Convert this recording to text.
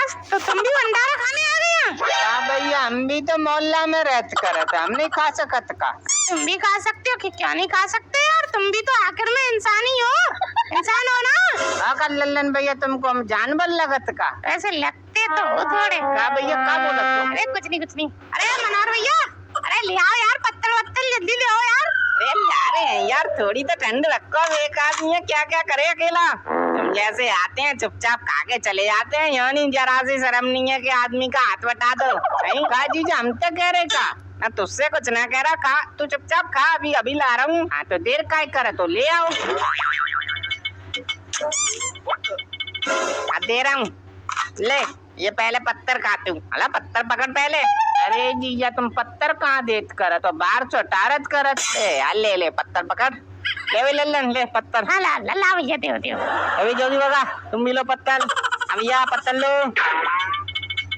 बस तो तुम भी भंडारा खाने आ गए हैं? हाँ भैया, हम भी तो मोहल्ला में रहत करत, हम नहीं खा सकत का। तुम भी खा सकते हो कि क्या नहीं खा सकते यार, तुम भी तो आखिर में इंसान ही हो, इंसान हो ना। हाँ कर लल्लन भैया, तुमको हम जानवर लगत का? ऐसे लगते तो हो थोड़े। क्या भैया, क्या बोला तुम? अरे कुछ नहीं। अरे मनोहर भैया, अरे ले आओ यार पत्तल वत्तल, जल्दी ले आओ यार। अरे ला रहे हैं यार, थोड़ी तो ठंड रखो। एक आदमी है, क्या क्या करे अकेला। तुम जैसे आते हैं चुपचाप खा के चले जाते हैं, यहाँ नहीं जरा सी शर्म नहीं है कि आदमी का हाथ बटा दो। कहीं खा जीजा, हम तो कह रहे का ना, तुझसे कुछ ना कह रहा, खा तू चुपचाप खा, अभी ला रहा हूँ। हाँ तो देर काय करे, तो ले आओ। दे रहा हूँ, ले ये पहले पत्थर खाते हूँ। अला पत्थर पकड़ पहले। अरे जीजा तुम पत्थर कहाँ देत कर, तो बाहर चोटारत करत। यार ले ले पत्थर पकड़, ले वे लल्लन ले पत्थर। हाँ ला भैया, दे अभी जोगी बगा, तुम भी लो पत्थर। अब या पत्थर लो,